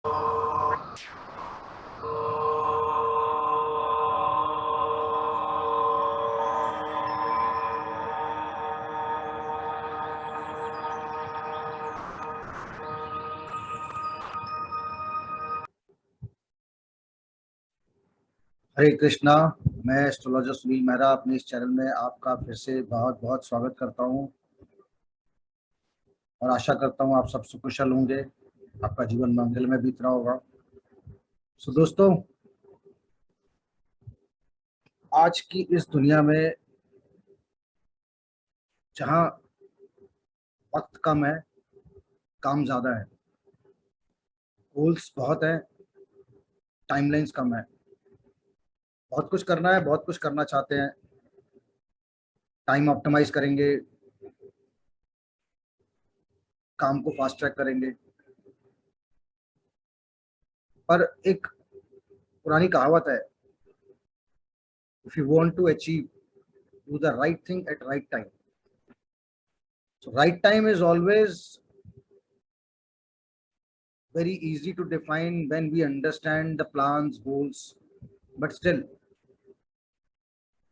हरे कृष्णा। मैं एस्ट्रोलॉजर सुनील मेहरा अपने इस चैनल में आपका फिर से बहुत बहुत स्वागत करता हूं और आशा करता हूं आप सब सुकुशल होंगे, आपका जीवन मंगल में बीत रहा होगा। सो दोस्तों, आज की इस दुनिया में जहां वक्त कम है, काम ज़्यादा है, गोल्स बहुत है, टाइमलाइंस कम है, बहुत कुछ करना है, बहुत कुछ करना चाहते हैं, टाइम ऑप्टिमाइज करेंगे, काम को फास्ट ट्रैक करेंगे, पर एक पुरानी कहावत है, if you want to achieve do the right thing at right time. So right time is always very easy to define when we understand the plans, goals, but still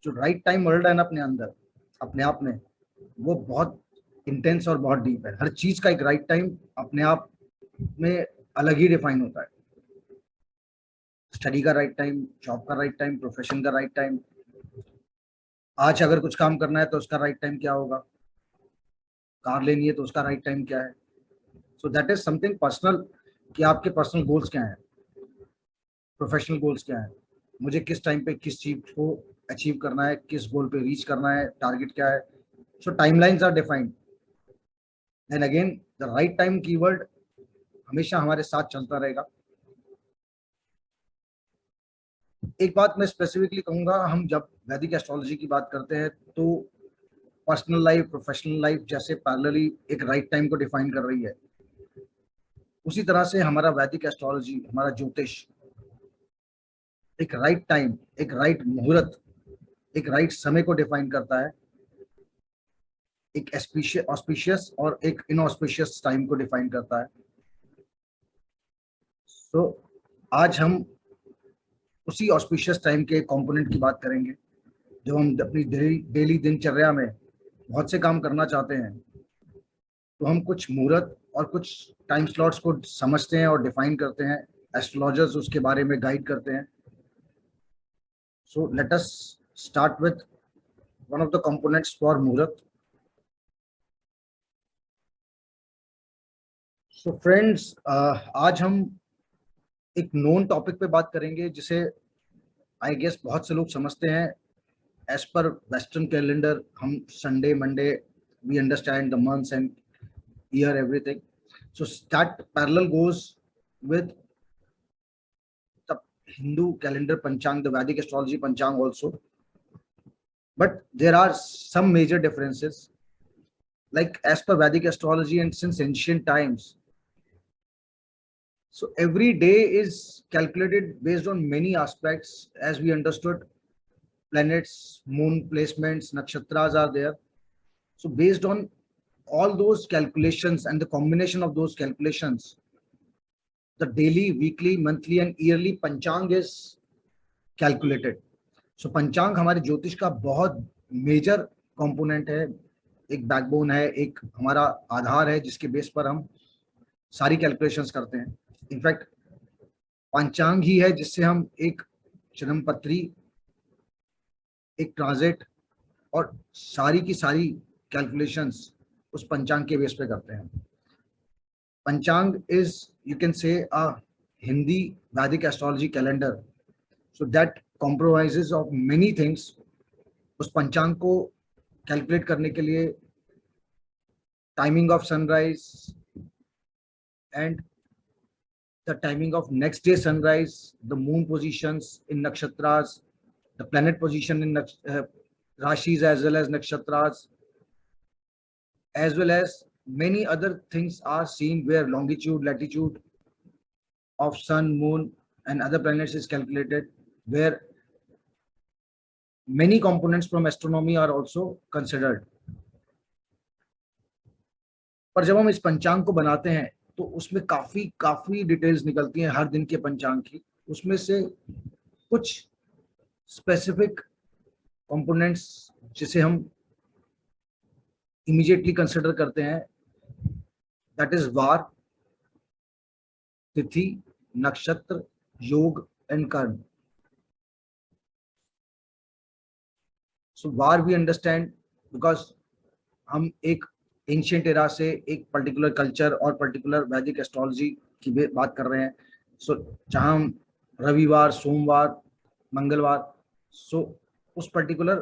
जो right time word है ना अपने अंदर, अपने आप में, वो बहुत इंटेंस और बहुत डीप है। हर चीज का एक राइट टाइम अपने आप में अलग ही डिफाइन होता है। स्टडी का राइट टाइम, जॉब का राइट टाइम, प्रोफेशन का राइट टाइम। आज अगर कुछ काम करना है तो उसका राइट टाइम क्या होगा, कार लेनी है तो उसका राइट टाइम क्या है। So that is something personal, कि आपके पर्सनल गोल्स क्या हैं, प्रोफेशनल गोल्स क्या है, मुझे किस टाइम पे किस चीज को अचीव करना है, किस गोल पे रीच करना है, टारगेट क्या है। So timelines are defined and again the right time keyword हमेशा हमारे साथ चलता रहेगा। एक बात मैं स्पेसिफिकली कहूंगा, हम जब वैदिक एस्ट्रोलॉजी की बात करते हैं तो पर्सनल लाइफ, प्रोफेशनल लाइफ जैसे पैरेलली एक राइट टाइम को डिफाइन कर रही है, उसी तरह से हमारा वैदिक एस्ट्रोलॉजी, हमारा ज्योतिष एक राइट टाइम, एक राइट मुहूर्त, एक राइट समय को डिफाइन करता है, एक ऑस्पिशियस और एक इनऑस्पिशियस टाइम को डिफाइन करता है। सो आज हम उसी ऑस्पिशियस टाइम के कंपोनेंट की बात करेंगे। जब हम अपनी डेली दिनचर्या में बहुत से काम करना चाहते हैं तो हम कुछ मुहूर्त और कुछ टाइम स्लॉट्स को समझते हैं और डिफाइन करते हैं, एस्ट्रोलॉजर्स उसके बारे में गाइड करते हैं। So let us start with one of the components for muhurat. So friends, आज हम एक नोन टॉपिक पे बात करेंगे जिसे आई गेस बहुत से लोग समझते हैं। एज पर वेस्टर्न कैलेंडर हम Sunday Monday we understand the months and year everything. So that parallel goes with the Hindu calendar Panchang, the Vedic astrology Panchang also. But there are some major differences. Like as per Vedic astrology and since ancient times, so every day is calculated based on many aspects. As we understood, planets, moon placements, nakshatras are there. So based on all those calculations and the combination of those calculations, the daily, weekly, monthly and yearly Panchang is calculated. सो पंचांग हमारे ज्योतिष का बहुत major component है, एक backbone है, एक हमारा आधार है जिसके बेस पर हम सारी कैलकुलेशंस करते हैं। इनफैक्ट पंचांग ही है जिससे हम एक जन्म पत्री, एक ट्रांजिट और सारी की सारी कैलकुलेशंस उस पंचांग के बेस पे करते हैं। पंचांग इज, यू कैन से, अ हिंदी वैदिक astrology calendar, so that compromises of many things। उस पंचांग को कैलकुलेट करने के लिए timing of sunrise and the timing of next day sunrise, the moon positions in nakshatras, the planet position in rashis as well as nakshatras, as well as many other things are seen where longitude, latitude of sun, moon and other planets is calculated, where many components from astronomy are also considered। पर जब हम इस पंचांग को बनाते हैं तो उसमें काफी काफी डिटेल्स निकलती हैं हर दिन के पंचांग की। उसमें से कुछ स्पेसिफिक कंपोनेंट्स जिसे हम इमीडिएटली कंसिडर करते हैं, दैट इज वार, तिथि, नक्षत्र, योग एंड कर्ण। सो वार वी अंडरस्टैंड बिकॉज हम एक एंशियंट एरा से एक पर्टिकुलर कल्चर और पर्टिकुलर वैदिक एस्ट्रोलॉजी की बात कर रहे हैं। सो जहां हम रविवार, सोमवार, मंगलवार, सो उस पर्टिकुलर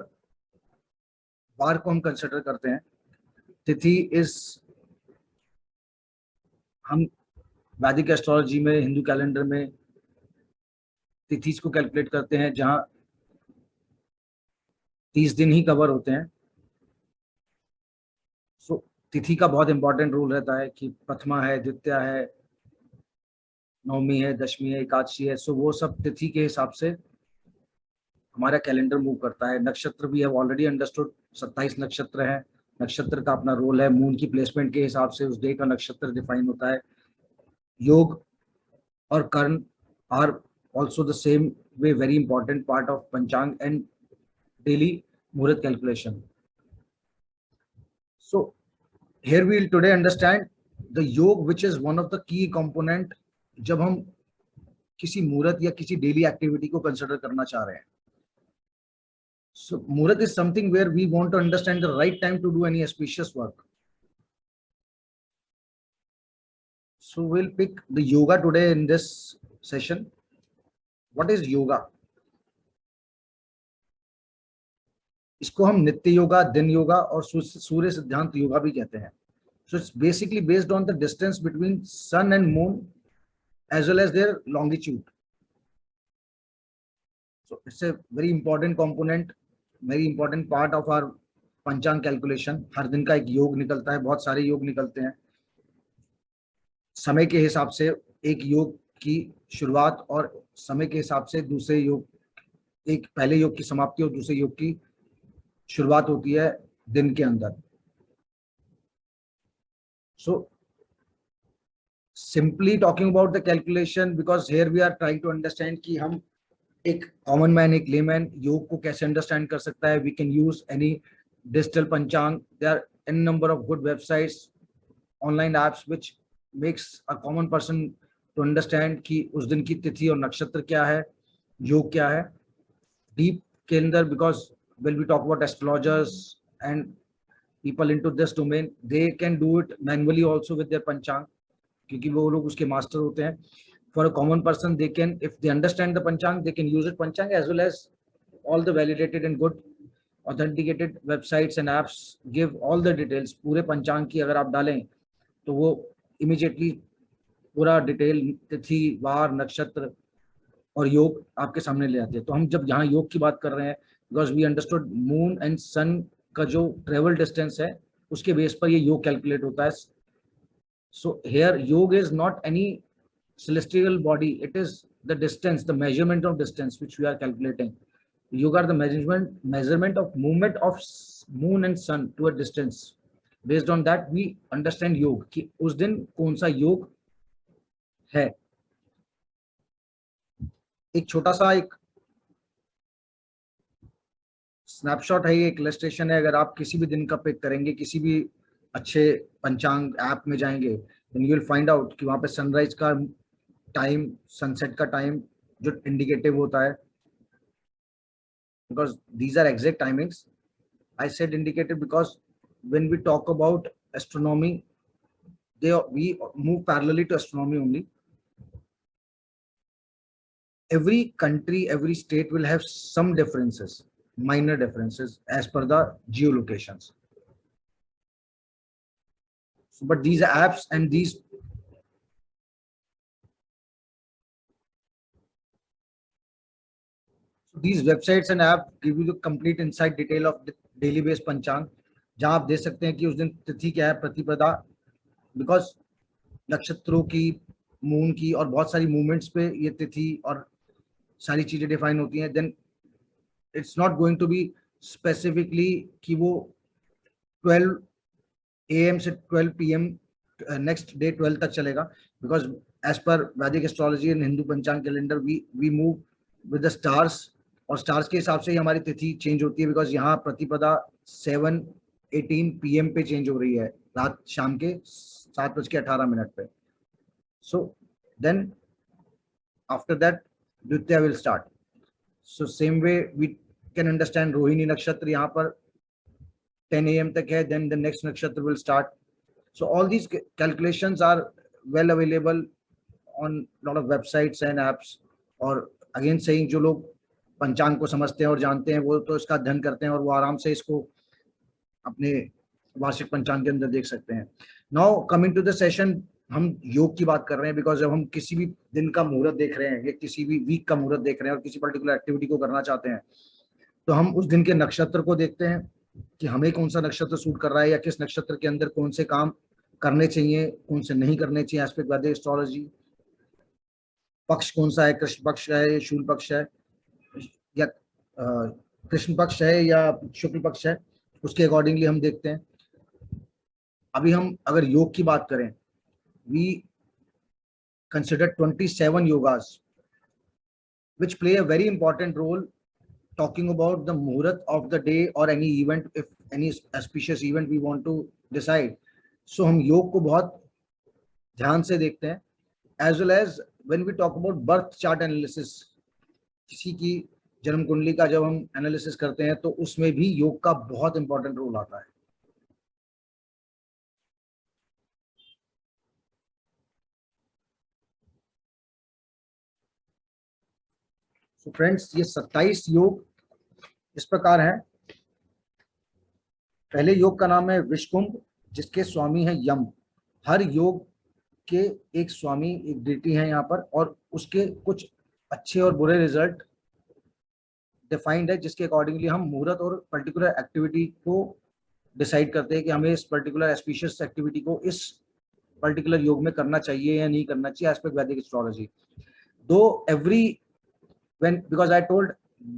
वार को हम कंसिडर करते हैं। तिथि इज, हम वैदिक एस्ट्रोलॉजी में, हिंदू कैलेंडर में तिथि को कैलकुलेट करते हैं जहां 30 दिन ही कवर होते हैं। सो तिथि का बहुत इंपॉर्टेंट रोल रहता है कि प्रथमा है, द्वितीया है, नवमी है, दशमी है, एकादशी है। सो वो सब तिथि के हिसाब से हमारा कैलेंडर मूव करता है। नक्षत्र भी हैव ऑलरेडी अंडरस्टूड, 27 नक्षत्र है। नक्षत्र का अपना रोल है, मून की प्लेसमेंट के हिसाब से उस डे का नक्षत्र डिफाइन होता है। योग और कर्ण are also the same way very important part of panchang and daily muhurat calculation. So here we will today understand the yog, which is one of the key component जब हम किसी मुहूर्त या किसी डेली एक्टिविटी को consider करना चाह रहे हैं। So muhurat is something where we want to understand the right time to do any auspicious work. So we'll pick the yoga today in this session. What is yoga? इसको हम नित्य योगा, दिन योगा और सूर्य सिद्धांत योगा भी कहते हैं। So it's basically based on the distance between sun and moon as well as their longitude. So it's a very important component, very important part of our पंचांग कैलकुलेशन। हर दिन का एक योग निकलता है, बहुत सारे योग निकलते हैं। समय के हिसाब से एक योग की शुरुआत और समय के हिसाब से दूसरे योग, एक पहले योग की समाप्ति और दूसरे योग की शुरुआत होती है दिन के अंदर। So simply talking about the calculation, because here we are trying to understand कि हम एक कॉमन मैन, एक लेमैन योग को कैसे अंडरस्टैंड कर सकता है। We can use any digital panchang, there are an number of good websites, online apps which makes a common person to understand कि उस दिन की तिथि और नक्षत्र क्या है, योग क्या है डीप के अंदर। Because when we talk about astrologers and people into this domain, they can do it manually also with their panchang, क्योंकि वो लोग उसके मास्टर होते हैं। For a common person, they can, if they understand the panchang, they can use it panchang as well as all the validated and good authenticated websites and apps give all the details। पूरे पंचांग की अगर आप डालें तो वो immediately पूरा detail तिथि, वार, नक्षत्र और योग आपके सामने ले आते हैं। तो हम जब यहाँ योग की बात कर रहे हैं, because we understood moon and sun का जो ट्रेवल डिस्टेंस है उसके बेस पर ये योग कैलकुलेट होता है। सो हेयर योग is not any celestial body, it is the distance, the measurement of distance which we are calculating. Yoga are the measurement of movement of moon and sun to a distance. Based on that we understand योग कि उस दिन कौन सा योग है। एक छोटा सा एक स्नैपशॉट है, ये एक इलस्ट्रेशन है। अगर आप किसी भी दिन का पिक करेंगे, किसी भी अच्छे पंचांग ऐप में जाएंगे, then you will find out कि वहाँ पे सनराइज का टाइम, सनसेट का टाइम जो इंडिकेटिव होता है, because these are exact timings. I said indicative because when we talk about astronomy, we move parallelly to astronomy only. Every country, every state will have some differences, minor differences as per the geolocations. So, but these apps and these websites and app give you the complete insight detail of the daily based पंचांग, जहां आप देख सकते हैं कि उस दिन तिथि क्या है, प्रतिपदा, बिकॉज नक्षत्रों की, मून की और बहुत सारी मूवमेंट्स पे ये तिथि और सारी चीजें डिफाइन होती हैं। Then it's not going to be specifically कि वो 12 AM से 12 PM नेक्स्ट डे 12 तक चलेगा, बिकॉज एज पर वैदिक astrology and Hindu Panchang calendar we move with the stars, और स्टार्स के हिसाब से ही हमारी तिथि चेंज होती है, बिकॉज यहाँ प्रतिपदा 7:18 PM पे चेंज हो रही है, रात शाम के 7:18 पे. So then after that Dwitiya will start. So same way we can understand Rohini nakshatra यहाँ पर 10 AM तक है, then the next nakshatra will start. So all these calculations are well available on lot of websites and apps. और again saying जो लोग पंचांग को समझते हैं और जानते हैं वो तो इसका अध्ययन करते हैं और वो आराम से इसको अपने वार्षिक पंचांग के अंदर देख सकते हैं. Now coming to the session, हम योग की बात कर रहे हैं बिकॉज जब हम किसी भी दिन का मुहूर्त देख रहे हैं या किसी भी वीक का मुहूर्त देख रहे हैं और किसी पर्टिकुलर एक्टिविटी को करना चाहते हैं, तो हम उस दिन के नक्षत्र को देखते हैं कि हमें कौन सा नक्षत्र सूट कर रहा है या किस नक्षत्र के अंदर कौन से काम करने चाहिए, कौन से नहीं करने चाहिए एज पर वैदिक एस्ट्रोलॉजी. पक्ष कौन सा है, कृष्ण पक्ष है, शूल पक्ष है, या कृष्ण पक्ष है या शुक्ल पक्ष है, उसके अकॉर्डिंगली हम देखते हैं. अभी हम अगर योग की बात करें, we consider 27 yogas which play a very important role talking about the muhurat of the day or any event, if any auspicious event we want to decide. So हम योग को बहुत ध्यान से देखते हैं, as well as when we talk about birth chart analysis, किसी की जन्म कुंडली का जब हम एनालिसिस करते हैं तो उसमें भी योग का बहुत इंपॉर्टेंट रोल आता है. So फ्रेंड्स, ये 27 योग इस प्रकार है. पहले योग का नाम है विषकुंभ, जिसके स्वामी है यम. हर योग के एक स्वामी, एक डिटी है यहाँ पर, और उसके कुछ अच्छे और बुरे रिजल्ट डिफाइंड है, जिसके अकॉर्डिंगली हम मुहूर्त और पर्टिकुलर एक्टिविटी को डिसाइड करते हैं कि हमें इस पर्टिकुलर एस्पिशियस एक्टिविटी को इस पर्टिकुलर योग में करना चाहिए या नहीं करना चाहिए एज पर वैदिक एस्ट्रोलॉजी. दो every when because I told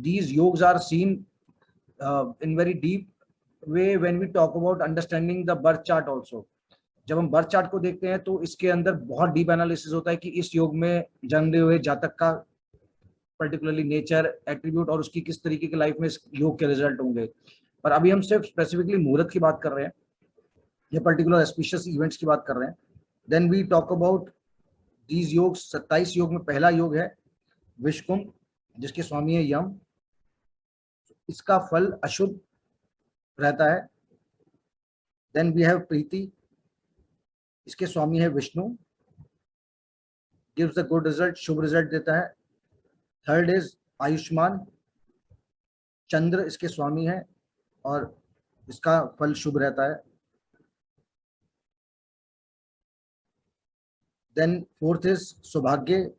these yogs are seen in very deep way when we talk about understanding the birth chart also. जब हम बर्थ चार्ट को देखते हैं तो इसके अंदर बहुत डीप एनालिसिस होता है कि इस योग में जन्मे हुए जातक का पर्टिकुलरली नेचर, एट्रीब्यूट और उसकी किस तरीके की लाइफ में इस योग के रिजल्ट होंगे. पर अभी हम सिर्फ स्पेसिफिकली मुहूर्त की बात कर रहे हैं या पर्टिकुलर एस्पिशियस इवेंट्स की बात कर रहे हैं. Then we talk about these yoga. 27 योग में पहला योग है विषकुंभ, जिसके स्वामी है यम. इसका फल अशुभ रहता है. देन वी हैव प्रीति, इसके स्वामी है Vishnu, gives the good result, Shubh result देता है. थर्ड इज आयुष्मान, चंद्र इसके स्वामी है और इसका फल शुभ रहता है. देन फोर्थ इज सौभाग्य,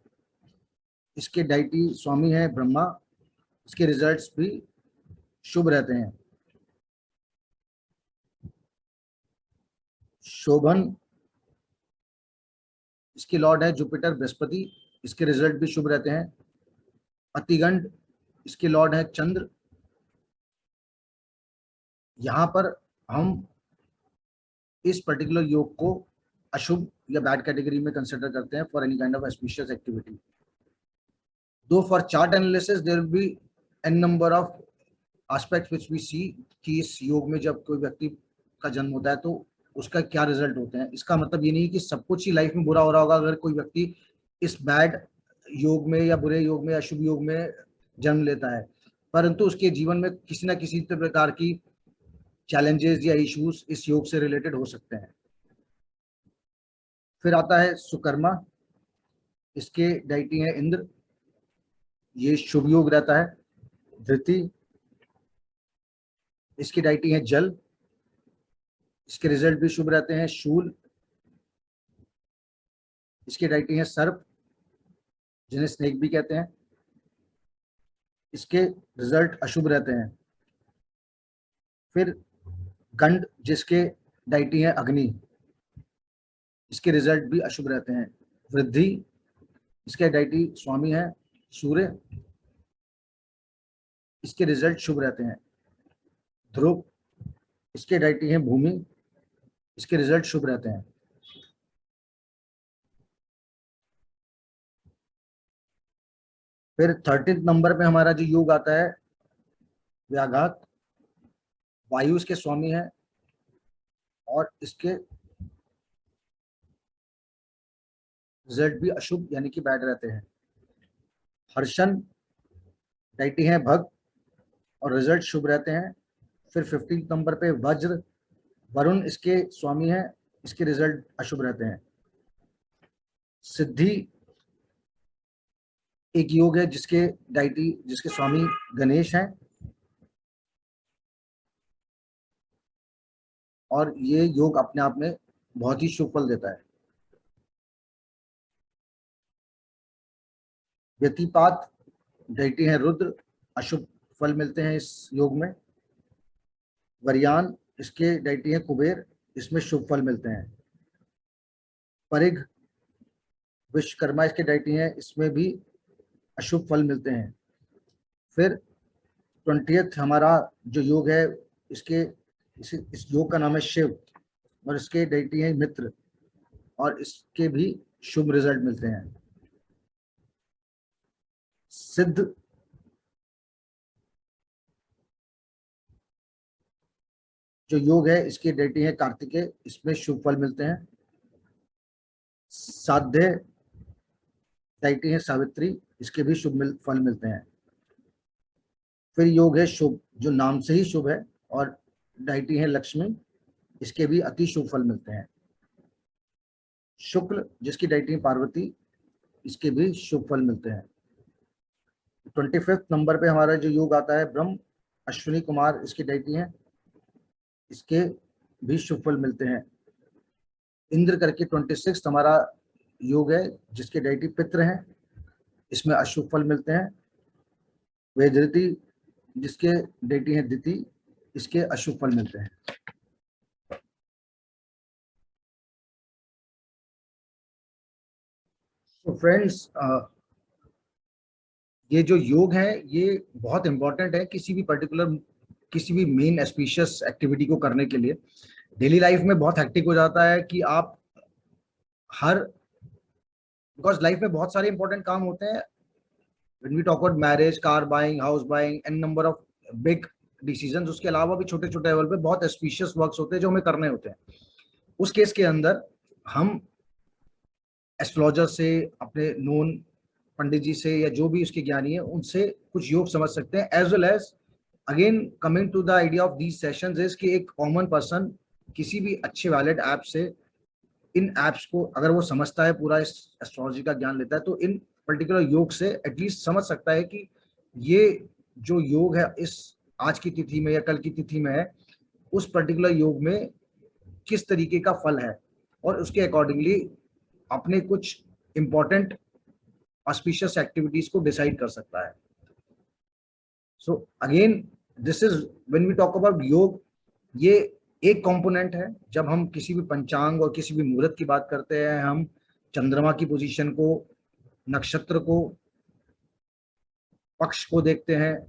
इसके डाइटी स्वामी है ब्रह्मा, इसके रिजल्ट्स भी शुभ रहते हैं. शोभन, इसके लॉर्ड है जुपिटर बृहस्पति, इसके रिजल्ट भी शुभ रहते हैं. अतिगंड, इसके लॉर्ड है चंद्र. यहाँ पर हम इस पर्टिकुलर योग को अशुभ या बैड कैटेगरी में कंसिडर करते हैं for any kind of auspicious activity. Though for chart analysis there will be an number of aspects which we see कि इस योग में जब कोई व्यक्ति का जन्म होता है तो उसका क्या रिजल्ट होते हैं. इसका मतलब ये नहीं कि सब कुछ ही लाइफ में बुरा हो रहा होगा अगर कोई व्यक्ति इस बैड योग में या बुरे योग में या शुभ योग में जन्म लेता है, परंतु उसके जीवन में किसी ना किसी प्रकार की चैलेंजेस या इश्यूज इस योग से रिलेटेड हो सकते हैं. फिर आता है सुकर्मा, इसके डाइटी है इंद्र, ये शुभ योग रहता है. धृति, इसकी डाइटी है जल, इसके रिजल्ट भी शुभ रहते हैं. शूल, इसकी डाइटी है सर्प, जिन्हें स्नेक भी कहते हैं, इसके रिजल्ट अशुभ रहते हैं. फिर गंड, जिसके डाइटी है अग्नि, इसके रिजल्ट भी अशुभ रहते हैं. वृद्धि, इसके डाइटी स्वामी है सूर्य, इसके रिजल्ट शुभ रहते हैं. ध्रुव, इसके डाइटी है भूमि, इसके रिजल्ट शुभ रहते हैं. फिर 13 नंबर पे हमारा जो योग आता है व्याघात, वायु इसके स्वामी है और इसके रिजल्ट भी अशुभ यानी कि बैड रहते हैं। हर्षण डायटी है भग और रिजल्ट शुभ रहते हैं। फिर 15 नंबर पे वज्र, वरुण इसके स्वामी है, इसके रिजल्ट अशुभ रहते हैं। सिद्धि एक योग है जिसके स्वामी गणेश हैं और ये योग अपने आप में बहुत ही शुभ फल देता है। व्यतिपात डायटी है रुद्र, अशुभ फल मिलते हैं इस योग में। वरयान इसके डायटी है कुबेर, इसमें शुभ फल मिलते हैं। परिघ विश्वकर्मा इसके डायटी है, इसमें भी अशुभ फल मिलते हैं। फिर 20th हमारा जो योग है इसके इस योग का नाम है शिव और इसके डायटी है मित्र और इसके भी शुभ रिजल्ट मिलते हैं। सिद्ध जो योग है इसकी डायटी है कार्तिकेय, इसमें शुभ फल मिलते हैं। साध्य डायटी है सावित्री, इसके भी फल मिलते हैं। फिर योग है शुभ जो नाम से ही शुभ है और डायटी है लक्ष्मी, इसके भी अति शुभ फल मिलते हैं। शुक्ल जिसकी डायटी है पार्वती, इसके भी शुभ फल मिलते हैं। 25 नंबर पे हमारा जो योग आता है ब्रह्म अश्विनी कुमार इसकी डायटी है, इसके भी शुभ फल मिलते हैं। इंद्र करके 26 हमारा योग है जिसके डायटी पित्र हैं, इसमें अशुभ फल मिलते हैं। वेदृति जिसके डायटी है दिति, इसके अशुभ फल मिलते हैं। तो फ्रेंड्स, ये जो योग है ये बहुत इंपॉर्टेंट है किसी भी मेन एस्पिशियस एक्टिविटी को करने के लिए। डेली लाइफ में बहुत हेक्टिक हो जाता है कि आप हर बिकॉज लाइफ में बहुत सारे इंपॉर्टेंट काम होते हैं। When we talk about marriage, car buying, house buying and number of big decisions, उसके अलावा भी छोटे छोटे लेवल पे बहुत एस्पिशियस वर्क्स होते हैं जो हमें करने होते हैं। उस केस के अंदर हम एस्ट्रोलॉजर से, अपने नोन पंडित जी से या जो भी उसके ज्ञानी है उनसे कुछ योग समझ सकते हैं। As well as again coming to the idea of these sessions is कि एक कॉमन पर्सन किसी भी अच्छे वैलिड ऐप से इन एप्स को अगर वो समझता है, पूरा इस एस्ट्रोलॉजी का ज्ञान लेता है, तो इन पर्टिकुलर योग से एटलीस्ट समझ सकता है कि ये जो योग है इस आज की तिथि में या कल की तिथि में है, उस पर्टिकुलर योग में किस तरीके का फल है और उसके अकॉर्डिंगली अपने कुछ इंपॉर्टेंट ऑस्पिशियस एक्टिविटीज को डिसाइड कर सकता है। So again this is when we talk about yoga, ये एक कंपोनेंट है। जब हम किसी भी पंचांग और किसी भी मुहूर्त की बात करते हैं, हम चंद्रमा की पोजीशन को, नक्षत्र को, पक्ष को देखते हैं,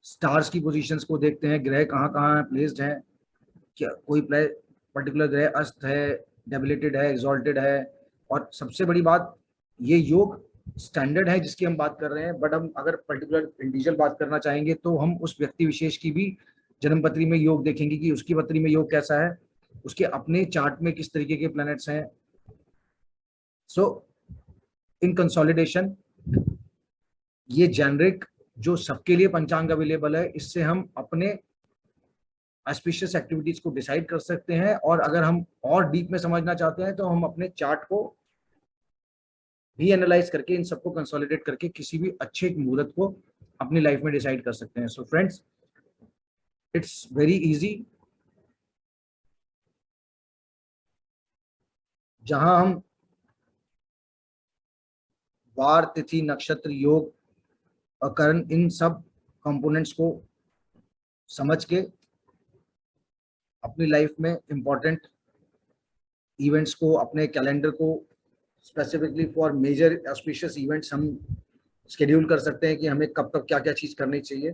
स्टार्स की पोजीशंस को देखते हैं, ग्रह कहाँ कहाँ प्लेस्ड हैं, क्या कोई पर्टिकुलर ग्रह अस्त है, डेबिलिटेड है, एग्जॉल्टेड है। और सबसे बड़ी बात, ये योग स्टैंडर्ड है जिसकी हम बात कर रहे हैं, बट हम अगर पर्टिकुलर इंडिविजुअल बात करना चाहेंगे तो हम उस व्यक्ति विशेष की भी जन्म पत्री में योग देखेंगे कि उसकी पत्री में योग कैसा है, उसके अपने चार्ट में किस तरीके के प्लैनेट्स हैं। सो इन कंसोलिडेशन, ये जेनरिक जो सबके लिए पंचांग अवेलेबल है, इससे हम अपने ऑस्पिशियस एक्टिविटीज को डिसाइड कर सकते हैं। और अगर हम और डीप में समझना चाहते हैं तो हम अपने चार्ट को भी एनालाइज करके इन सबको कंसोलिडेट करके किसी भी अच्छे मुहूर्त को अपनी लाइफ में डिसाइड कर सकते हैं। So friends, it's very easy. जहां हम वार, तिथि, नक्षत्र, योग और करण, इन सब कंपोनेंट्स को समझ के अपनी लाइफ में इंपॉर्टेंट इवेंट्स को, अपने कैलेंडर को specifically for major auspicious events हम शेड्यूल कर सकते हैं कि हमें कब कब क्या क्या चीज करनी चाहिए।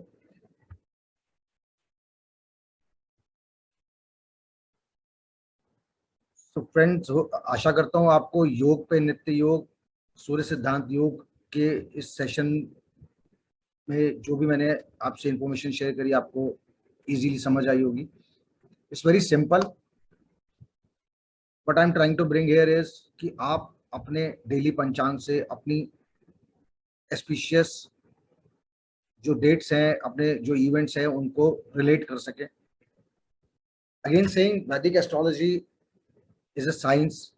तो फ्रेंड्स, आशा करता हूँ आपको योग पे, नित्य योग सूर्य सिद्धांत योग के इस सेशन में जो भी मैंने आपसे इंफॉर्मेशन शेयर करी आपको इजीली समझ आई होगी. It's very simple. But I am trying to bring here is कि आप अपने डेली पंचांग से अपनी एस्पिशियस जो डेट्स हैं, अपने जो इवेंट्स हैं, उनको रिलेट कर सके. अगेन सेइंग, वैदिक astrology is a science.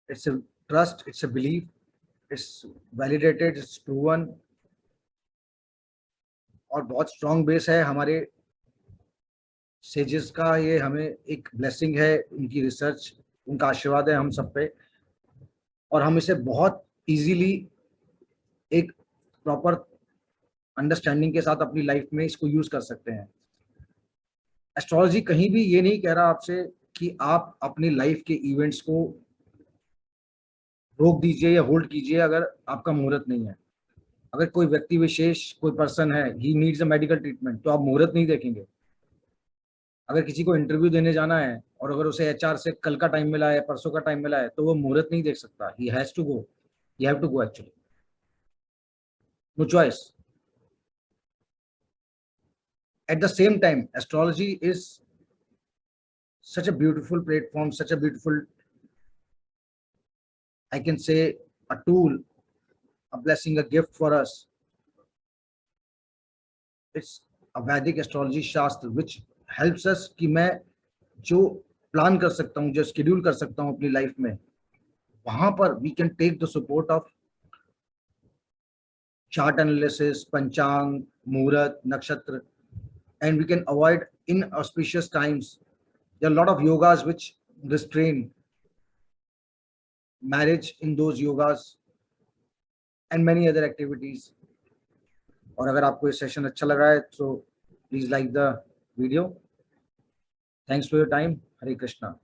It's a trust, it's a belief, it's validated, it's proven, और बहुत स्ट्रॉन्ग बेस है. हमारे सेजेस का ये हमें एक ब्लेसिंग है, उनकी रिसर्च, उनका आशीर्वाद है हम सब पे, और हम इसे बहुत इजीली एक प्रॉपर अंडरस्टैंडिंग के साथ अपनी लाइफ में इसको यूज कर सकते हैं. एस्ट्रोलॉजी कहीं भी ये नहीं कह रहा आपसे कि आप अपनी लाइफ के इवेंट्स को रोक दीजिए या होल्ड कीजिए अगर आपका मुहूर्त नहीं है. अगर कोई व्यक्ति विशेष, कोई पर्सन है, he needs a medical treatment, तो आप मुहूर्त नहीं देखेंगे. अगर किसी को इंटरव्यू देने जाना है और अगर उसे एचआर से कल का टाइम मिला है, परसों का टाइम मिला है, तो वो मुहूर्त नहीं देख सकता. He has to go. He have to go actually. No choice. At the same time, astrology is such a beautiful platform, such a beautiful, I can say, a tool, a blessing, a gift for us. It's a Vedic astrology shastra which helps us कि मैं जो plan कर सकता हूँ, जो schedule कर सकता हूँ अपनी लाइफ में, वहां पर we can take the support of chart analysis, panchang, muhurat, nakshatra, and we can avoid inauspicious times. There are a lot of yogas which restrain marriage in those yogas and many other activities. और अगर आपको ये session अच्छा लगा है तो please like the video. Thanks for your time. Hare Krishna.